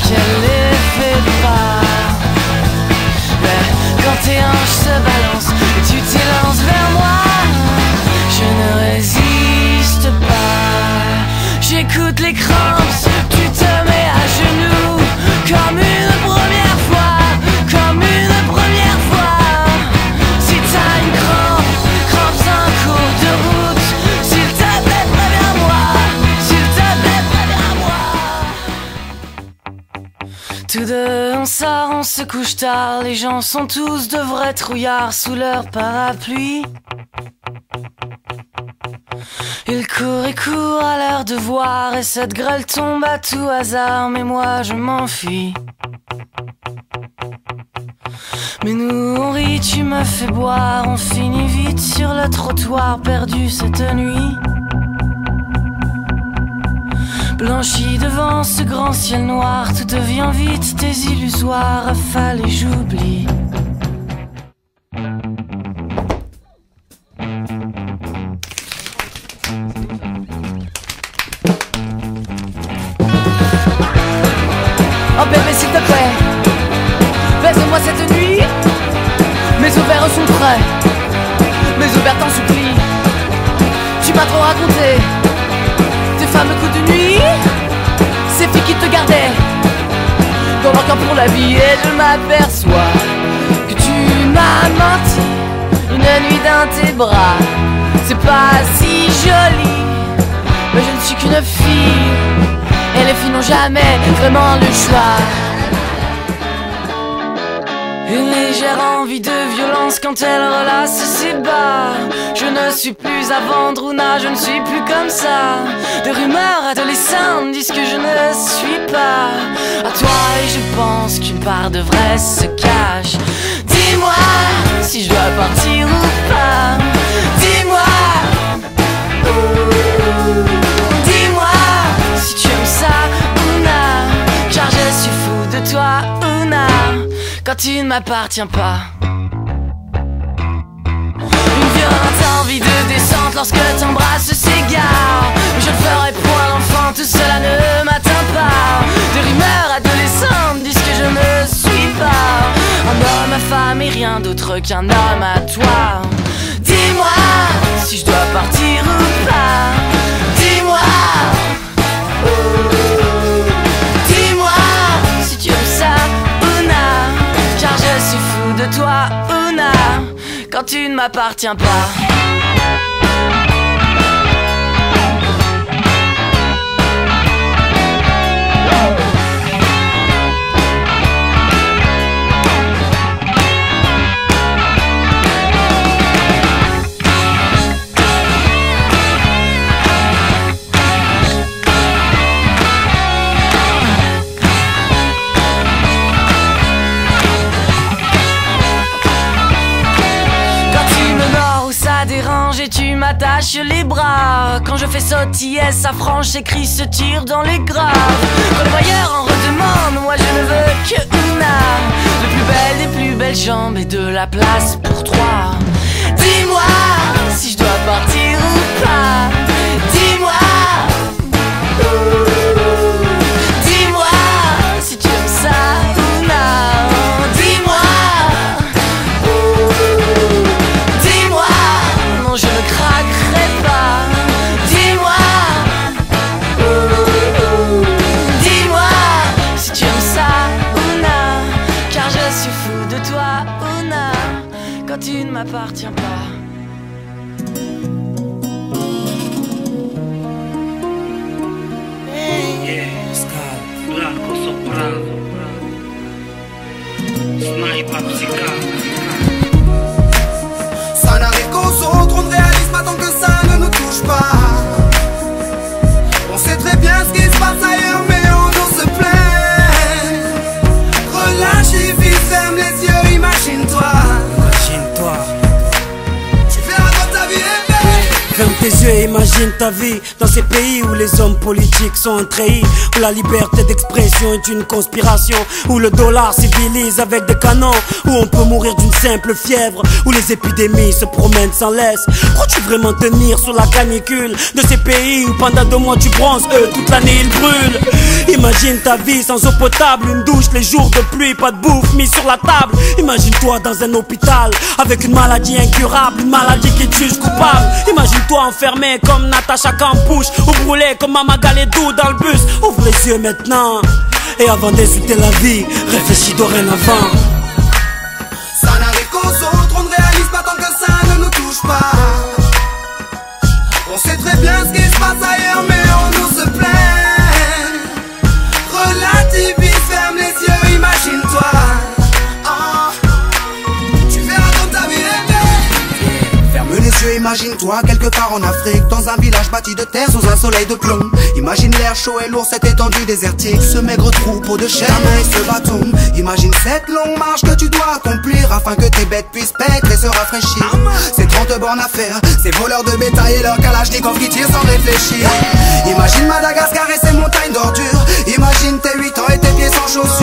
qu'elle les fait pas. Mais quand tes hanches se balancent et tu t'élances vers moi, je ne résiste pas. J'écoute les cramps, tu te mets à genoux comme une première fois, comme une première fois. Si t'as une crampe, crampe en cours de route, s'il te plaît préviens-moi, s'il te plaît préviens-moi. Tous deux on sort, on se couche tard, les gens sont tous de vrais trouillards sous leur parapluie. Ils courent et courent à leur devoir et cette grêle tombe à tout hasard, mais moi je m'enfuis. Mais nous on rit, tu me fais boire, on finit vite sur le trottoir perdu cette nuit. Blanchi devant ce grand ciel noir, tout devient vite désillusoire, rafale et j'oublie. Oh bébé s'il te plaît, baise-moi cette nuit. Mes ovaires sont prêts, mes ovaires t'en supplie. Tu m'as trop raconté tes fameux coups de nuit, ces filles qui te gardaient dans leur camp pour la vie. Et je m'aperçois que tu m'as menti une nuit dans tes bras. C'est pas si joli, mais je ne suis qu'une fille et les filles n'ont jamais vraiment le choix. Une légère envie de violence quand elle relasse ses bas. Je ne suis plus avant Druna, je ne suis plus comme ça. Des rumeurs adolescentes disent que je ne suis pas à toi et je pense qu'une part de vrai se cache. Dis-moi si je dois partir ou pas. Dis-moi, dis-moi si tu aimes ça ou non, car je suis fou de toi ou non. Quand tu ne m'appartiens pas. Une violente envie de descente lorsque t'embrasses s'égare. Mais je ne ferai point l'enfant, tout cela ne m'atteint pas. Des rumeurs adolescentes disent que je ne suis pas un homme à femme et rien d'autre qu'un homme à toi. Dis-moi si je dois partir ou pas. Dis-moi, dis-moi si tu aimes ça ou non, car je suis fou de toi, Una, quand tu ne m'appartiens pas. Et tu m'attaches les bras. Quand je fais sautiller sa frange, ses cris se tirent dans les graves. Quand le voyeur en redemande, moi je ne veux que Una. De plus belles, des plus belles jambes et de la place pour trois. Dis-moi si je dois partir ou pas. Dis-moi, dis-moi si tu aimes ça ou non. Dis-moi, je ne craquerai pas. Dis-moi, dis-moi si tu aimes ça ou non, car je suis fou de toi ou non, quand tu ne m'appartiens pas. Ça n'arrive qu'aux autres, on ne réalise pas tant que ça ne nous touche pas. On sait très bien ce qui se passe ailleurs, mais on nous se plaît. Relâche et vite, ferme les yeux, imagine-toi. Imagine-toi. Tu verras quand ta vie est belle. Ferme tes yeux et imagine Imagine ta vie dans ces pays où les hommes politiques sont trahis, où la liberté d'expression est une conspiration, où le dollar civilise avec des canons, où on peut mourir d'une simple fièvre, où les épidémies se promènent sans laisse. Crois-tu vraiment tenir sur la canicule de ces pays où pendant 2 mois tu bronzes, eux toute l'année ils brûlent? Imagine ta vie sans eau potable, une douche les jours de pluie, pas de bouffe mise sur la table. Imagine-toi dans un hôpital avec une maladie incurable, une maladie qui te juge coupable. Imagine-toi enfermé comme Natacha Campouche, ou brûlé comme Mama Galedou dans le bus. Ouvre les yeux maintenant, et avant d'insulter la vie, réfléchis dorénavant. Ça n'arrive qu'aux autres, on ne réalise pas tant que ça ne nous touche pas. On sait très bien ce qui se passe ailleurs, mais on nous se plaint. Relativise, ferme les yeux, imagine-toi. Tu verras comme ta vie est belle. Ferme les yeux, imagine-toi quelque part en Afrique, dans un village bâti de terre sous un soleil de plomb. Imagine l'air chaud et lourd, cette étendue désertique, ce maigre troupeau de chair et ce bâton. Imagine cette longue marche que tu dois accomplir afin que tes bêtes puissent paître et se rafraîchir. Ces 30 bornes à faire, ces voleurs de bétail et leurs kalachnikovs qui tirent sans réfléchir. Imagine Madagascar et ses montagnes d'ordures. Imagine tes 8 ans et tes pieds sans chaussures.